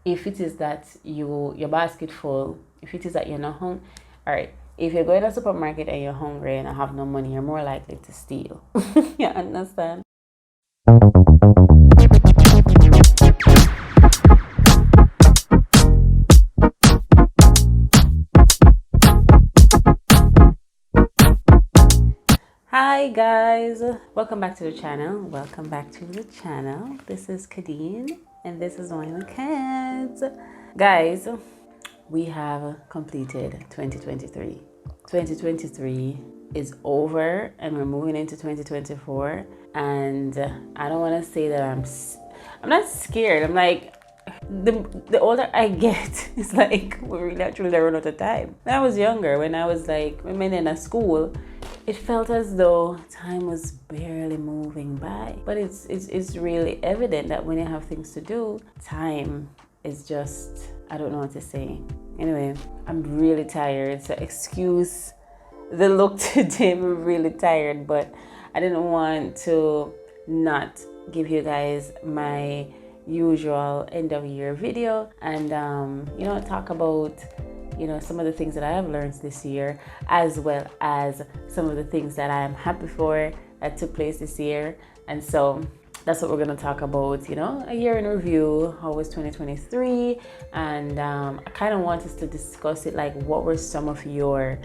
if it is that your basket full, if it is that you're not hungry, all right. If you're going to a supermarket and you're hungry and I have no money, you're more likely to steal. You understand? Hi guys, welcome back to the channel. This is Kadeen and this is Wine with Kadz. Guys, we have completed 2023. 2023 is over and we're moving into 2024, and I don't want to say that I'm not scared. I'm like, the older I get, it's like we really actually run out of time. When I was younger, when I was like women in a school, it felt as though time was barely moving by. But it's really evident that when you have things to do, time is just, I don't know what to say. Anyway, I'm really tired, so excuse the look today. I'm really tired, but I didn't want to not give you guys my usual end of year video and talk about some of the things that I have learned this year, as well as some of the things that I am happy for that took place this year. And so that's what we're going to talk about, a year in review. How was 2023? And I kind of want us to discuss it, like what were some of your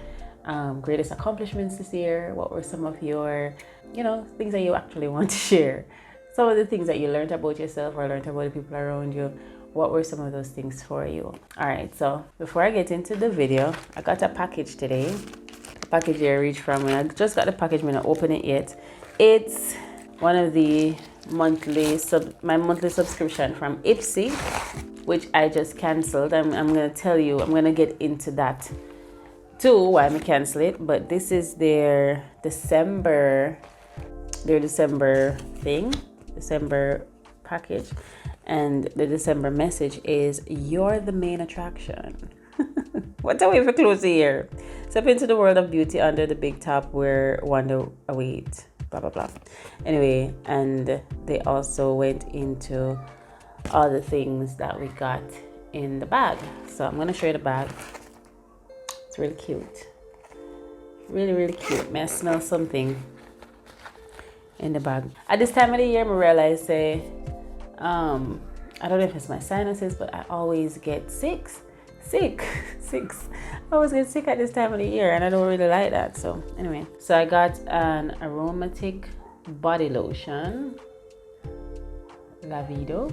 greatest accomplishments this year? What were some of your, things that you actually want to share? Some of the things that you learned about yourself or learned about the people around you. What were some of those things for you? All right, so before I get into the video, I got a package today. A package here I reached from, and I just got the package, I'm gonna open it yet. It's one of the my monthly subscription from Ipsy, which I just canceled. I'm gonna tell you, I'm gonna get into that too, why I cancel it. But this is their December package, and the December message is, "You're the main attraction." What a way for close the year. Step into the world of beauty under the big top where wonder awaits. Blah blah blah. Anyway, and they also went into all the things that we got in the bag. So I'm gonna show you the bag. It's really cute. Really, really cute. May I smell something in the bag? At this time of the year, I realize I don't know if it's my sinuses, but I always get sick. I always get sick at this time of the year, and I don't really like that. So anyway, so I got an aromatic body lotion, Lavido,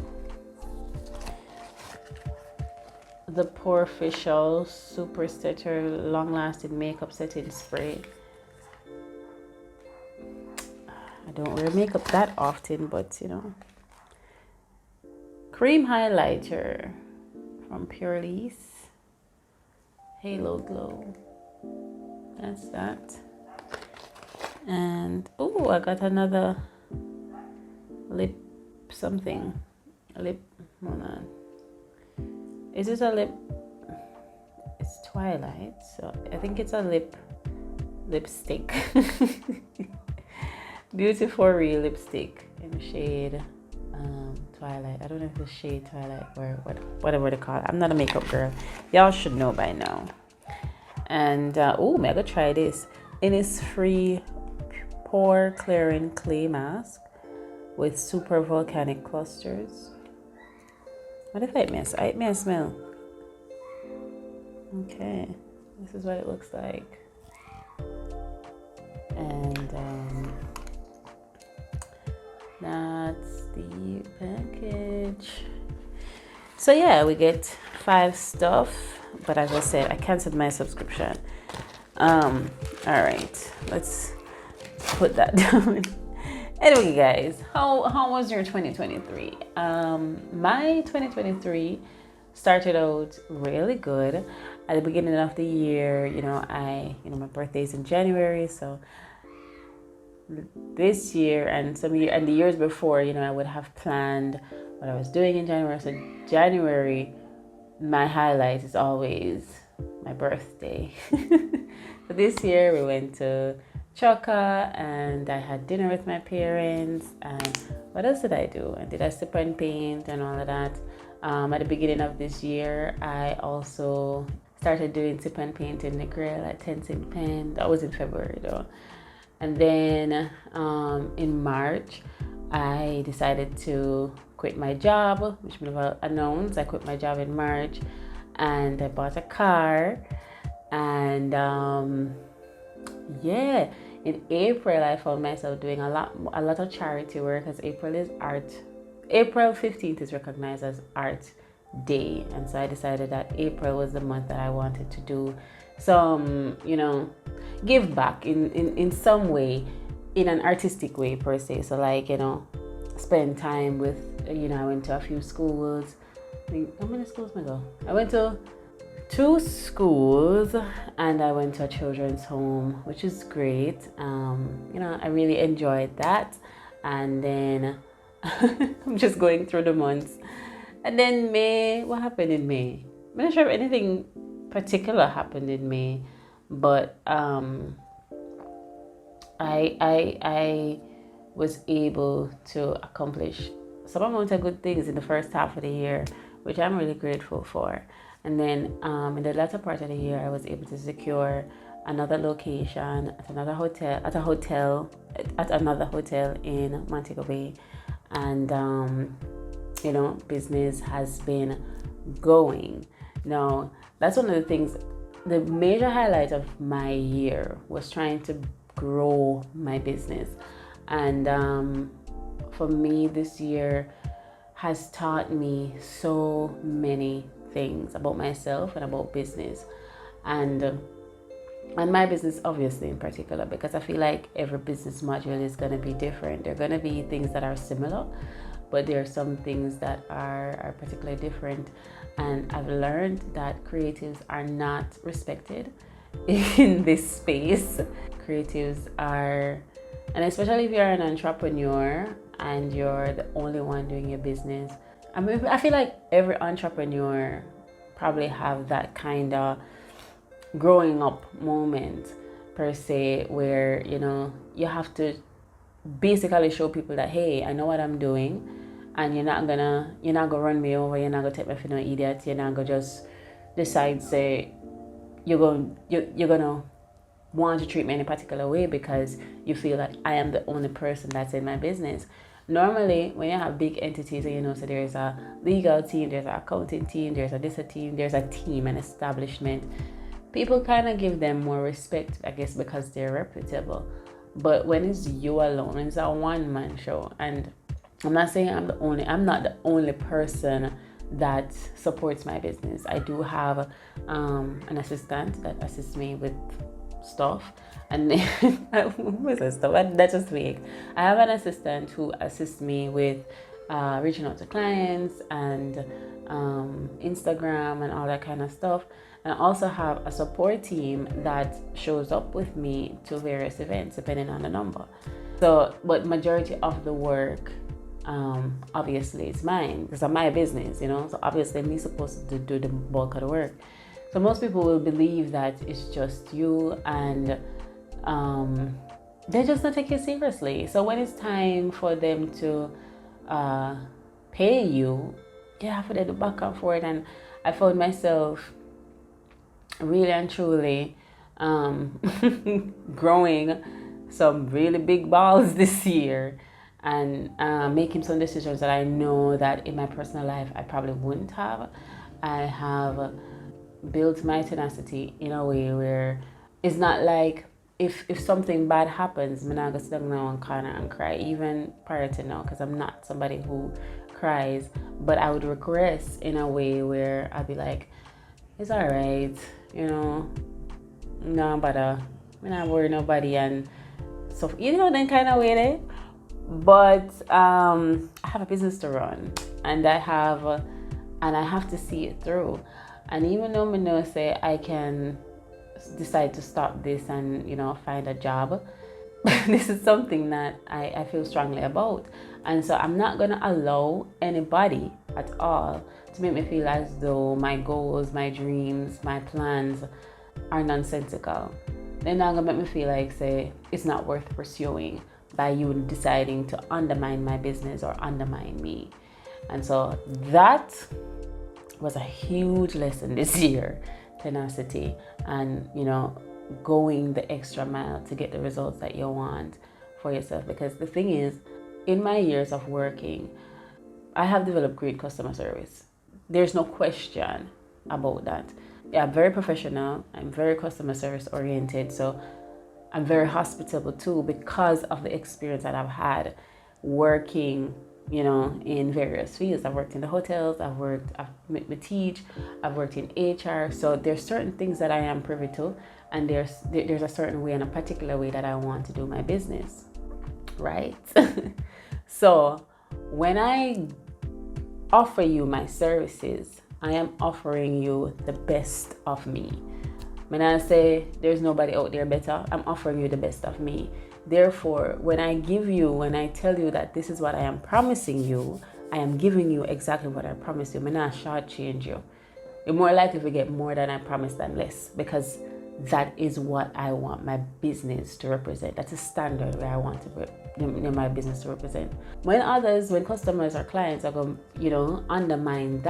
the Porofficial Super Setter Long Lasting Makeup Setting Spray. I don't wear makeup that often, but cream highlighter from Purelisse, Halo Glow. That's that. And I got another lip something. Hold on. Is this a lip? It's Twilight, so I think it's a lipstick. Beautiful Real lipstick in the shade Twilight. I don't know if it's shade Twilight or whatever they call it. I'm not a makeup girl. Y'all should know by now. And may I go try this? Innisfree Pore Clearing Clay Mask with super volcanic clusters. What if it may I smell? Okay, this is what it looks like. And that's the package. So yeah, we get 5 stuff, but as I said, I canceled my subscription. All right, let's put that down. Anyway, guys, how was your 2023? My 2023 started out really good. At the beginning of the year, my birthday is in January, so this year and the years before, I would have planned what I was doing in January. So January, my highlight is always my birthday. So this year we went to Chaka and I had dinner with my parents. And what else did I do? And did I sip and paint and all of that? At the beginning of this year, I also started doing sip and paint in Negril at 10 Sip Pen. That was in February though. And then in March, I decided to quit my job, which I never announced. I quit my job in March and I bought a car. And yeah, in April, I found myself doing a lot of charity work, as April is art. April 15th is recognized as Art Day. And so I decided that April was the month that I wanted to do some, give back in some way, in an artistic way per se. So like, spend time with, I went to a few schools. How many schools did I go? I went to 2 schools and I went to a children's home, which is great. I really enjoyed that. And then I'm just going through the months. And then May, what happened in May? I'm not sure if anything particular happened in May, but I was able to accomplish some amount of good things in the first half of the year, which I'm really grateful for. And then in the latter part of the year, I was able to secure another location at another hotel in Montego Bay. And business has been going. Now, that's one of the things. The major highlight of my year was trying to grow my business. And for me, this year has taught me so many things about myself and about business, and my business obviously in particular, because I feel like every business module is going to be different. There are going to be things that are similar, but there are some things that are particularly different. And I've learned that creatives are not respected in this space. Creatives are, and especially if you're an entrepreneur and you're the only one doing your business. I feel like every entrepreneur probably have that kind of growing up moment per se, where you have to basically show people that, hey, I know what I'm doing, and you're not gonna run me over, you're not gonna take me for no idiot, you're not gonna just decide say you're gonna want to treat me in a particular way because you feel that I am the only person that's in my business. Normally, when you have big entities, so there's a legal team, there's an accounting team, there's a team, an establishment, people kind of give them more respect, I guess, because they're reputable. But when it's you alone, it's a one-man show. And I'm not saying I'm not the only person that supports my business. I do have an assistant that assists me with stuff. And then that's just weird. I have an assistant who assists me with reaching out to clients and Instagram and all that kind of stuff. And I also have a support team that shows up with me to various events depending on the number. So, but majority of the work obviously is mine because of my business, so obviously me supposed to do the bulk of the work. So most people will believe that it's just you, and they just don't take you seriously. So when it's time for them to pay you, you have to do back and forth. And I found myself really and truly growing some really big balls this year, and making some decisions that I know that in my personal life I probably wouldn't have. I have built my tenacity in a way where it's not like if something bad happens, I'm not gonna sit down now and corner and cry, even prior to now, because I'm not somebody who cries. But I would regress in a way where I'd be like, it's all right, no bother, I'm not worry nobody, and so then kind of way there. But I have a business to run, and I have to see it through. And even though I know say I can decide to stop this and find a job, this is something that I feel strongly about. And so I'm not gonna allow anybody at all to make me feel as though my goals, my dreams, my plans are nonsensical. They're not gonna make me feel like say it's not worth pursuing by you deciding to undermine my business or undermine me. And so that was a huge lesson this year. Tenacity and, going the extra mile to get the results that you want for yourself. Because the thing is, in my years of working, I have developed great customer service. There's no question about that. Yeah, I'm very professional. I'm very customer service oriented. So I'm very hospitable too, because of the experience that I've had working, in various fields. I've worked in the hotels, I teach, I've worked in HR. So there's certain things that I am privy to, and there's a certain way and a particular way that I want to do my business, right? So when I offer you my services, I am offering you the best of me. When I say there's nobody out there better, I'm offering you the best of me. Therefore, when I tell you that this is what I am promising you, I am giving you exactly what I promised you. I'm not shortchange you. You're more likely to get more than I promised than less, because that is what I want my business to represent. That's a standard where I want my business to represent. When customers or clients are going to, undermine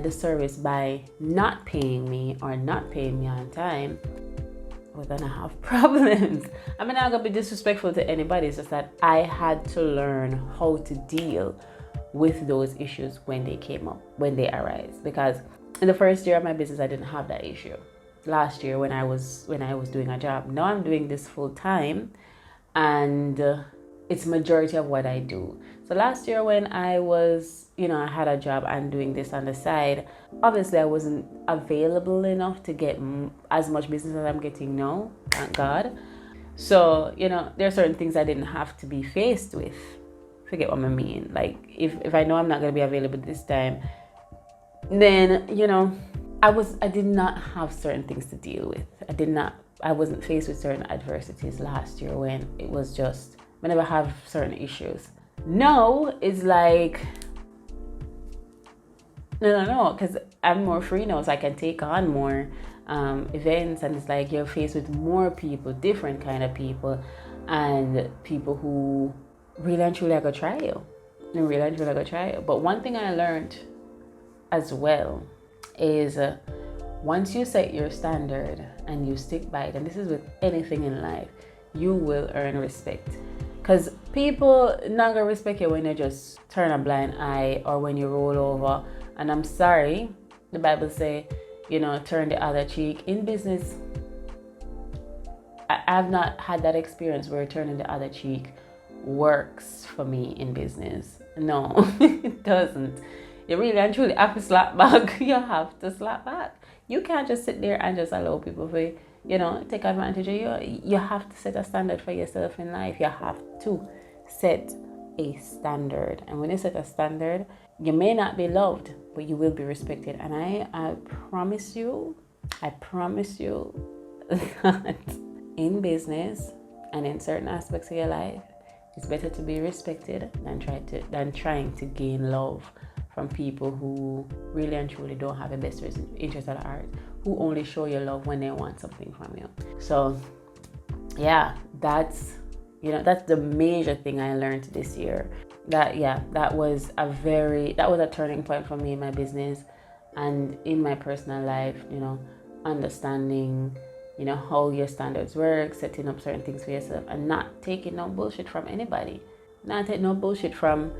the service by not paying me or not paying me on time, we're gonna have problems. I'm not gonna be disrespectful to anybody. It's just that I had to learn how to deal with those issues when they arise. Because in the first year of my business, I didn't have that issue. Last year, when I was doing a job, now I'm doing this full time, and it's majority of what I do. So last year when I was, I had a job and doing this on the side, obviously I wasn't available enough to get as much business as I'm getting now, thank God. So, there are certain things I didn't have to be faced with. Forget what I mean. Like, if I know I'm not going to be available this time, then, I did not have certain things to deal with. I wasn't faced with certain adversities last year when it was just, whenever I have certain issues. No, it's like, no, because I'm more free now, so I can take on more events, and it's like you're faced with more people, different kind of people, and people who really and truly are going to try you. But one thing I learned as well is once you set your standard and you stick by it, and this is with anything in life, you will earn respect. Because people not gonna respect you when you just turn a blind eye or when you roll over. And I'm sorry, the Bible say, turn the other cheek. In business, I've not had that experience where turning the other cheek works for me in business. No, it doesn't. You really and truly have to slap back. You have to slap back. You can't just sit there and just allow people to, take advantage of you. You have to set a standard for yourself in life. You have to set a standard. And when you set a standard, you may not be loved, but you will be respected. And I promise you that in business and in certain aspects of your life, it's better to be respected than trying to gain love from people who really and truly don't have a best interest at heart, who only show you love when they want something from you. So yeah, that's the major thing I learned this year. That was a turning point for me in my business and in my personal life, understanding, how your standards work, setting up certain things for yourself, and not taking no bullshit from anybody. Not take no bullshit from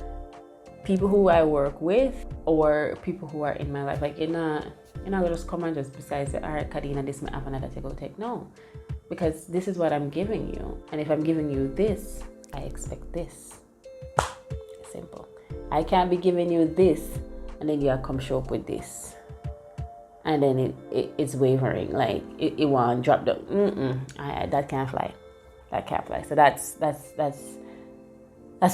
people who I work with or people who are in my life. Like, you're not gonna just come and just besides say, all right, Kadina, this may happen that I take. No, because this is what I'm giving you. And if I'm giving you this, I expect this. Simple. I can't be giving you this and then you come show up with this. And then it's wavering, like it won't drop down. That can't fly. So that's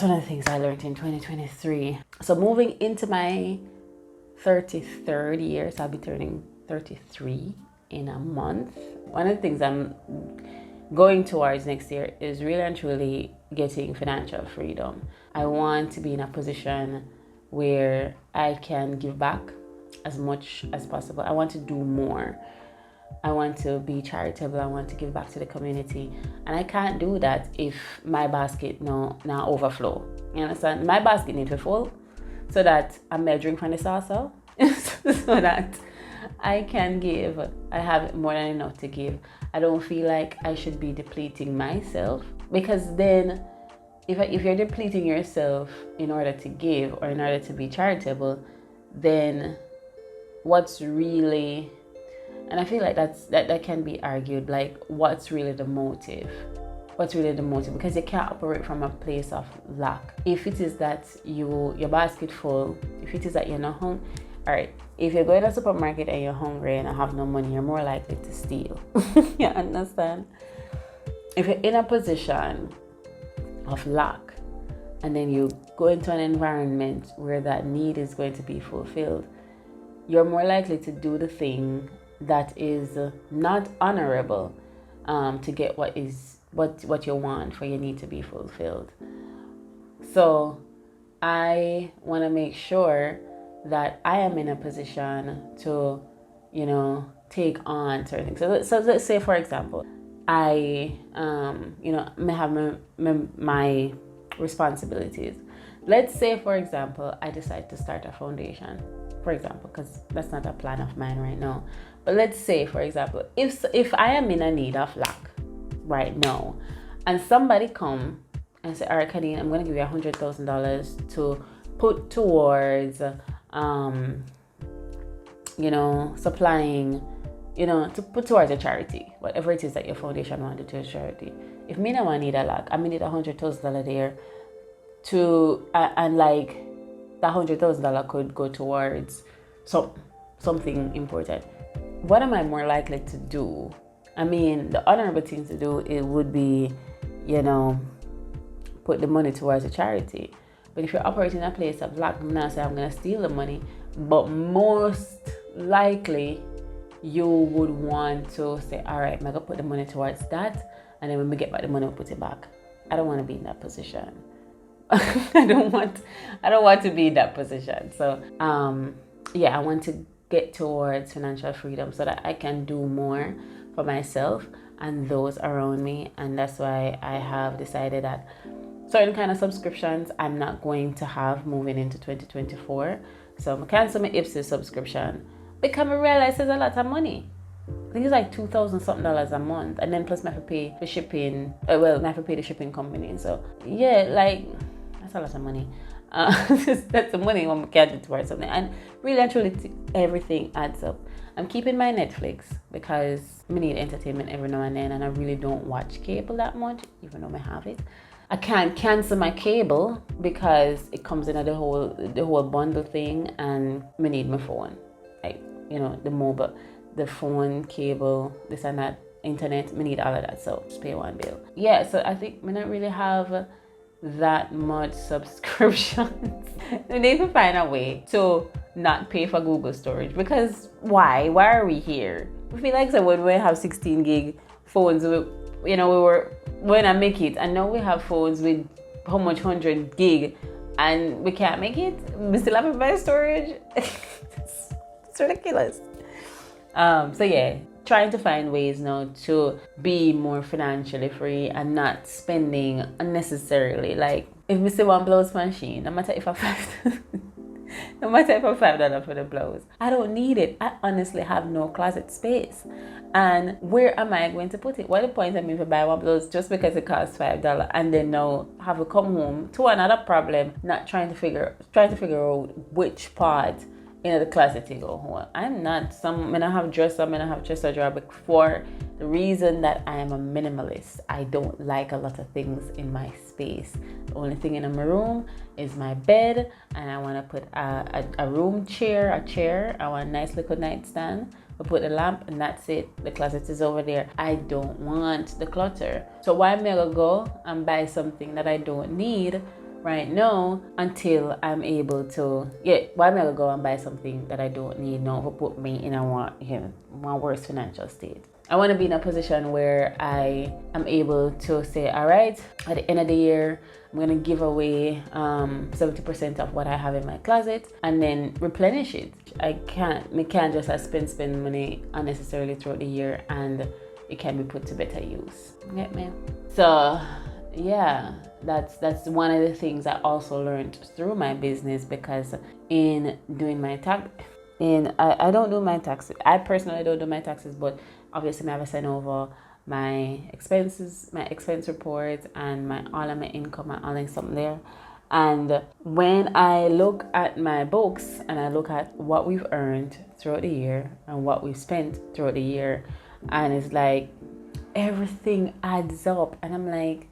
one of the things I learned in 2023. So moving into my 33rd year, so I'll be turning 33 in a month. One of the things I'm going towards next year is really and truly getting financial freedom. I want to be in a position where I can give back as much as possible. I want to do more. I want to be charitable. I want to give back to the community. And I can't do that if my basket now overflow. You understand? My basket needs to full so that I may drink from the saucer so that I can give. I have more than enough to give. I don't feel like I should be depleting myself, because then if you're depleting yourself in order to give or in order to be charitable, then what's really, and I feel like that can be argued, like what's really the motive? What's really the motive? Because you can't operate from a place of lack. If it is that your basket full, if it is that you're not hungry, all right. If you're going to the supermarket and you're hungry and I have no money, you're more likely to steal. You understand? If you're in a position of lack and then you go into an environment where that need is going to be fulfilled, you're more likely to do the thing that is not honorable, to get what you want for your need to be fulfilled. So I want to make sure that I am in a position to, take on certain things. So let's say, for example, I, may have my responsibilities. Let's say, for example, I decide to start a foundation, for example, because that's not a plan of mine right now. But let's say, for example, if I am in a need of lack right now, and somebody come and say, all right, Kadeen, I'm going to give you $100,000 to put towards, supplying, to put towards a charity, whatever it is that your foundation wanted to do a charity. If me now I need a lack, I need $100,000 there to, and like that $100,000 could go towards something important. What am I more likely to do? I mean, the honorable thing to do, it would be, put the money towards a charity. But if you're operating in a place of lack, I'm not saying I'm going to steal the money, but most likely you would want to say, all right, I'm going to put the money towards that, and then when we get back the money, we'll put it back. I don't want to be in that position. I don't want to be in that position. So, I want to get towards financial freedom so that I can do more for myself and those around me. And that's why I have decided that certain kind of subscriptions I'm not going to have moving into 2024. So I'm cancel my Ipsos subscription because I realize it's a lot of money. I think it's like $2,000 something a month, and then plus I have to pay for shipping. I have to pay the shipping company. So yeah, like that's a lot of money. That's the money when we can't do towards something, and really and truly everything adds up. I'm keeping my Netflix because I need entertainment every now and then, and I really don't watch cable that much, even though I have it. I can't cancel my cable because it comes in the whole bundle thing, and I need my phone, like the mobile, the phone, cable, this and that, internet. I need all of that, so just pay one bill. Yeah, so I think I don't really have that much subscriptions. We need to find a way to not pay for Google storage, because why are we here? We feel like when we have 16 gig phones, we were when I make it, and now we have phones with how much 100 gig and we can't make it. We still have to buy storage. It's ridiculous. Trying to find ways now to be more financially free and not spending unnecessarily. Like if we say one blouse machine, no matter if I $5 for the blouse, I don't need it. I honestly have no closet space. And where am I going to put it? What the point of me to buy one blouse just because it costs $5 and then now have to come home to another problem, not trying to figure out which part in the closet to go home. I'm not when I have dresser drawer, but for the reason that I am a minimalist. I don't like a lot of things in my space. The only thing in my room is my bed, and I want to put a room chair, I want a nice little nightstand. I put a lamp, and that's it. The closet is over there. I don't want the clutter. So why am I gonna go and buy something that I don't need right now until I'm able to? Why am I gonna go and buy something that I don't need now to put me in my worst financial state? I want to be in a position where I am able to say, all right, at the end of the year, I'm going to give away 70% of what I have in my closet and then replenish it. I can't just spend money unnecessarily throughout the year, and it can be put to better use. Get me? So yeah, that's one of the things I also learned through my business, because in doing my tax, I don't do my taxes. I personally don't do my taxes, but obviously I have to send over my expenses, my expense reports, and my all of my income and all of something there. And when I look at my books and I look at what we've earned throughout the year and what we've spent throughout the year, and it's like everything adds up, and I'm like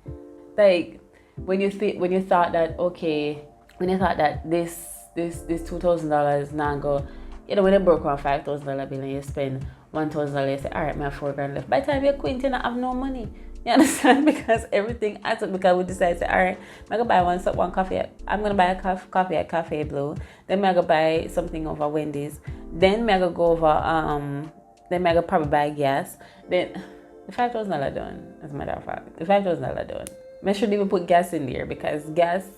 when you thought that okay, when you thought that this $2,000 now go, when you broke around $5,000 bill and you spend $1,000, you say, all right, my $4,000 left. By the time you're quit, you don't have no money. You understand? Because everything adds up. Because we decided to say, all right, I'm gonna buy one coffee. I'm gonna buy a coffee at Cafe Blue. Then I'm gonna buy something over Wendy's. Then I'm gonna go over then I'm gonna probably buy gas. Then the $5,000 done. As a matter of fact, the $5,000 done. I shouldn't even put gas in there because gas.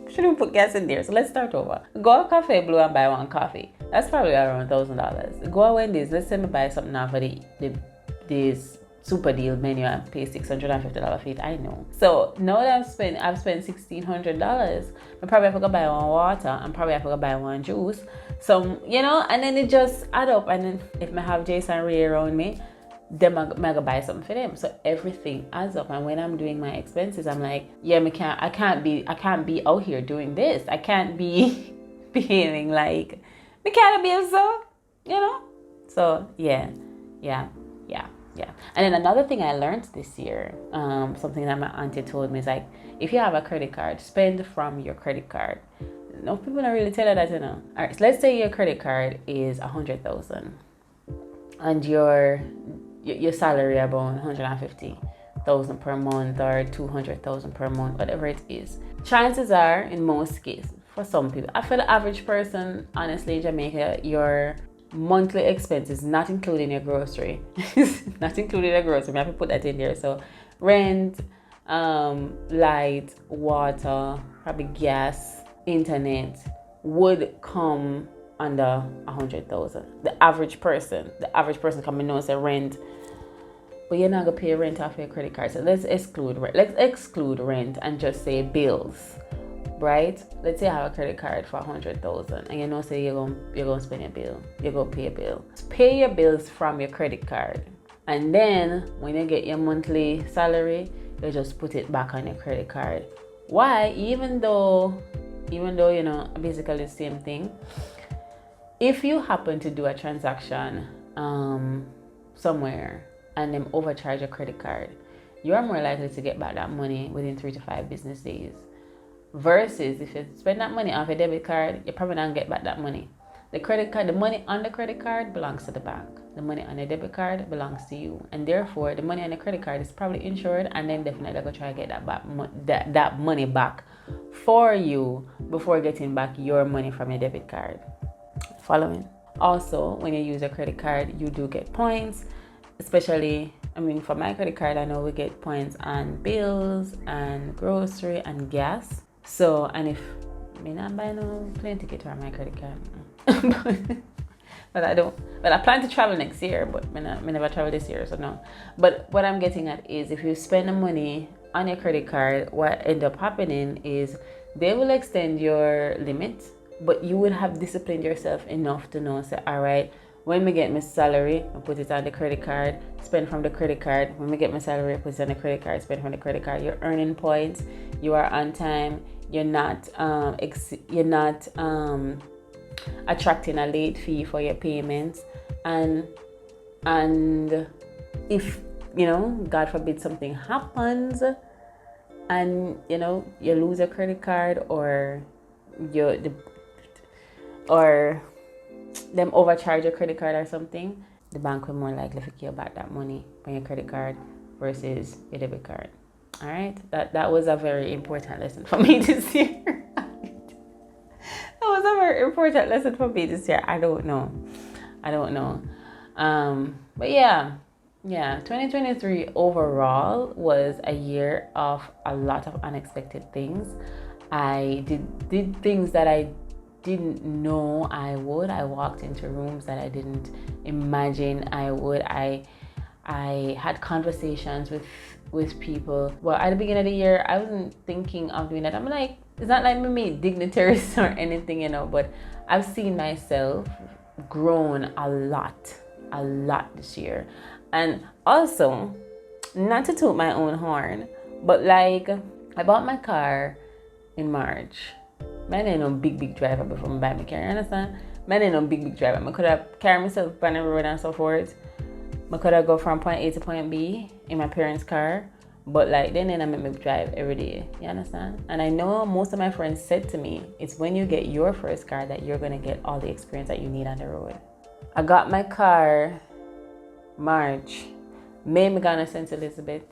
Shouldn't even put gas in there. So let's start over. Go to Cafe Blue and buy one coffee. That's probably around $1,000. Go to Wendy's. Let's say me buy something now for this super deal menu and pay $650 for it. I know. So now that I've spent $1,600. I probably have to go buy one water and probably have to go buy one juice. So and then it just add up. And then if I have Jason Ray around me, then I'm gonna buy something for them. So everything adds up. And when I'm doing my expenses, I'm like, yeah, I can't be out here doing this. I can't be behaving like me can't be so, So yeah. And then another thing I learned this year, something that my auntie told me is like, if you have a credit card, spend from your credit card. No, people don't really tell you that, All right, so let's say your credit card is $100,000 and your salary about $150,000 per month or $200,000 per month, whatever it is. Chances are, in most cases, for some people, for the average person, honestly, in Jamaica, your monthly expenses, not including your grocery, not including your grocery. I have to put that in there. So, rent, light, water, probably gas, internet would come under 100,000. The average person coming knows a rent, but you're not gonna pay rent off your credit card. So let's exclude rent and just say bills, right? Let's say I have a credit card for 100,000, and say you're gonna spend a bill, you're gonna pay a bill. Pay your bills from your credit card, and then when you get your monthly salary, you just put it back on your credit card. Why? Even though basically the same thing. If you happen to do a transaction somewhere and them overcharge your credit card, you are more likely to get back that money within 3 to 5 business days. Versus if you spend that money off a debit card, you're probably not gonna get back that money. The money on the credit card belongs to the bank. The money on the debit card belongs to you, and therefore the money on the credit card is probably insured, and then definitely gonna try to get that money back for you before getting back your money from your debit card. Following. Also, when you use a credit card, you do get points, especially, for my credit card, I know we get points on bills and grocery and gas. So, and if I'm buying no plane ticket on my credit card, but I plan to travel next year, but I never travel this year, so no. But what I'm getting at is, if you spend the money on your credit card, what end up happening is they will extend your limit, but you would have disciplined yourself enough to know, say, all right, when we get my salary, I put it on the credit card, spend from the credit card. When we get my salary, I put it on the credit card, spend from the credit card. You're earning points. You are on time. You're not attracting a late fee for your payments. And if God forbid something happens, and you lose a credit card, or them overcharge your credit card or something, the bank will more likely to care about that money from your credit card versus your debit card. All right, that was a very important lesson for me this year. That was a very important lesson for me this year. I don't know. But yeah, 2023 overall was a year of a lot of unexpected things. I did things that I didn't know I would. I walked into rooms that I didn't imagine I would. I had conversations with people. Well, at the beginning of the year, I wasn't thinking of doing that. I'm like, it's not like me dignitaries or anything, but I've seen myself grown a lot this year. And also, not to toot my own horn, but like, I bought my car in March. Man ain't no big driver before I buy my car, you understand? Man ain't no big driver. I could have carried myself on the road and so forth. I could have go from point A to point B in my parents' car. But like, then I make me drive every day, you understand? And I know most of my friends said to me, it's when you get your first car that you're gonna get all the experience that you need on the road. I got my car March. May me gonna St. Elizabeth.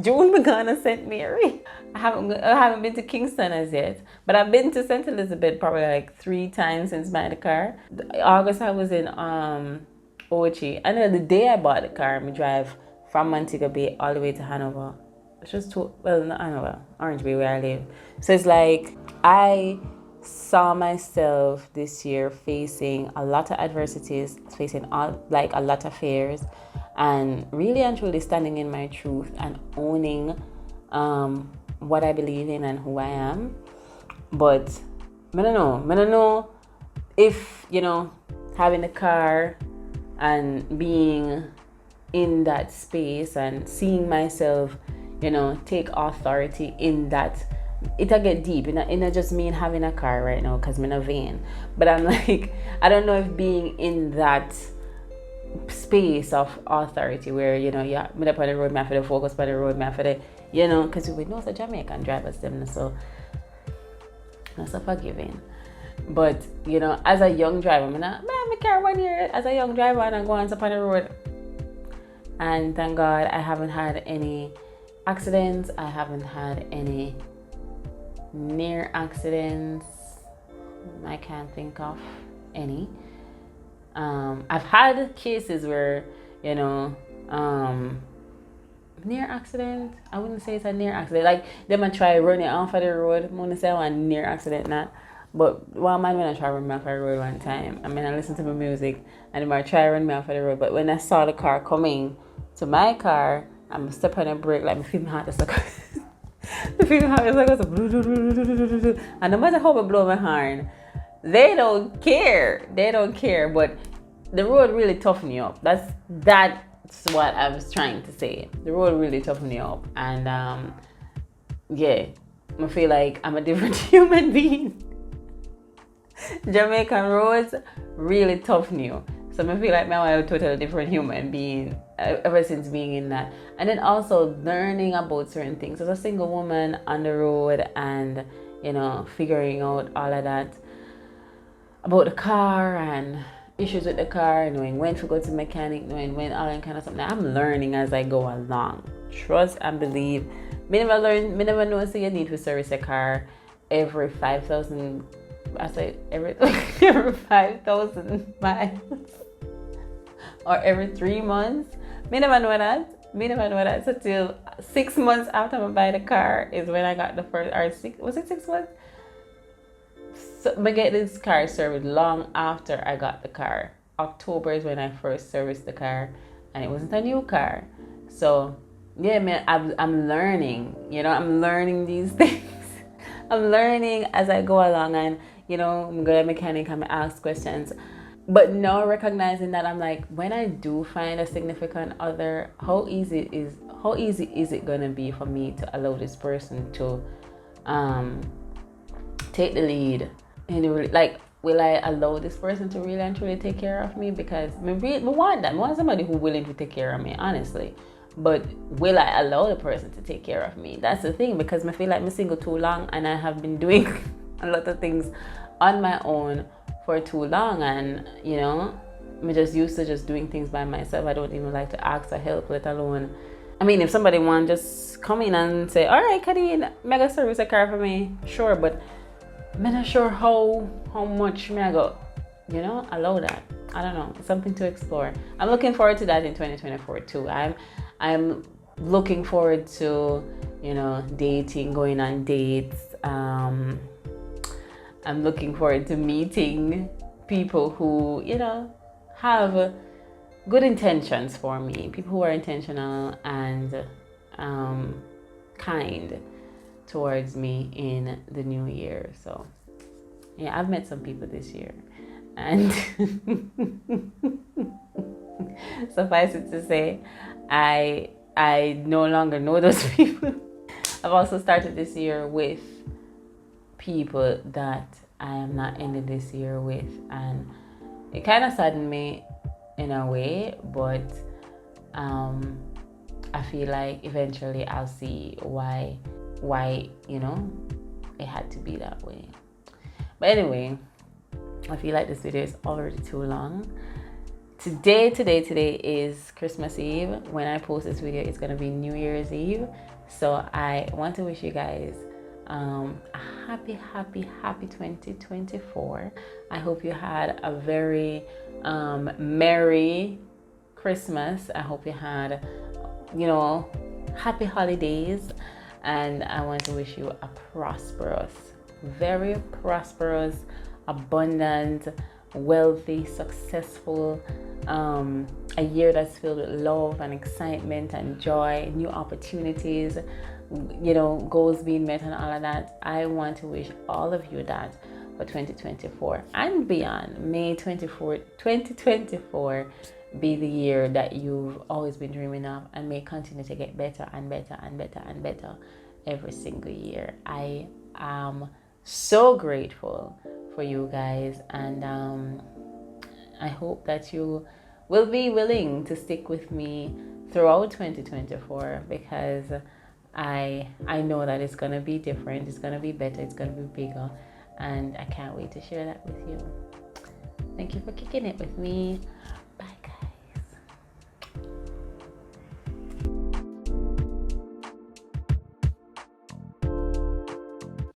June me gonna St. Mary. I haven't been to Kingston as yet, but I've been to St. Elizabeth probably like 3 times since buying the car. August I was in Ochi. I know the day I bought the car, I drive from Montego Bay all the way to Hanover. It's just not Hanover, Orange Bay where I live. So it's like I saw myself this year facing a lot of adversities, facing a lot of fears, and really and truly standing in my truth and owning what I believe in and who I am. But I don't know if, having a car and being in that space and seeing myself, take authority in that, it'll get deep. It not just mean having a car right now because I'm in a vein. But I'm like, I don't know if being in that space of authority where, me up on the road, me have to focus on the road, me have to, because we know the Jamaican drivers, them, so not so forgiving. But, as a young driver, I carry 1 year as a young driver and I go on up on the road. And thank God I haven't had any accidents. I haven't had any near accidents. I can't think of any. I've had cases where, near accident. I wouldn't say it's a near accident. Like, they might try running off of the road. I'm gonna say a near accident, not. But one man when I try to run me off of the road one time, I listen to my music and they might try to run me off of the road. But when I saw the car coming to my car, I'm stepping on the brake, like, I feel my heart is like, the feeling how it's like, and no matter how I blow my horn, they don't care. But the road really toughened you up. That's what I was trying to say. The road really toughened you up, and I feel like I'm a different human being. Jamaican roads really toughen you. So I feel like now I'm a totally different human being ever since being in that. And then also learning about certain things as a single woman on the road and, figuring out all of that about the car and issues with the car, knowing when to go to mechanic, knowing when all that kind of stuff. Now I'm learning as I go along. Trust and believe. Me never know so you need to service a car every 5,000. I say every 5,000 miles or every 3 months. Me never know that. So till 6 months after I buy the car is when I got the first, or 6 months? So I get this car serviced long after I got the car. October is when I first serviced the car, and it wasn't a new car. So yeah, man, I'm learning. I'm learning these things. I'm learning as I go along, and I'm going to mechanic and I ask questions. But now recognizing that, I'm like, when I do find a significant other, how easy is it gonna be for me to allow this person to take the lead? And like, will I allow this person to really and truly take care of me? Because I want that. I want somebody who's willing to take care of me, honestly. But will I allow the person to take care of me? That's the thing, because I feel like I'm single too long and I have been doing a lot of things on my own for too long, and I'm just used to just doing things by myself. I don't even like to ask for help, let alone, if somebody want just come in and say, all right, Kadeen, mega service a car for me, sure, but I'm not sure how much me I go, allow that. I don't know, it's something to explore. I'm looking forward to that in 2024 too. I'm looking forward to, dating, going on dates. I'm looking forward to meeting people who, have good intentions for me. People who are intentional and kind towards me in the new year. So, yeah, I've met some people this year. And suffice it to say, I no longer know those people. I've also started this year with people that I am not ending this year with, and it kind of saddened me in a way, but I feel like eventually I'll see why it had to be that way. But anyway, I feel like this video is already too long. Today is Christmas Eve. When I post this video, it's gonna be New Year's Eve. So I want to wish you guys a happy 2024. I hope you had a very merry Christmas. I hope you had happy holidays, and I want to wish you a prosperous, very prosperous, abundant, wealthy, successful a year that's filled with love and excitement and joy, new opportunities, goals being met and all of that. I want to wish all of you that for 2024 and beyond. May 2024 be the year that you've always been dreaming of, and may continue to get better and better and better and better every single year. I am so grateful for you guys, and I hope that you will be willing to stick with me throughout 2024, because I know that it's gonna be different, it's gonna be better, it's gonna be bigger, and I can't wait to share that with you. Thank you for kicking it with me.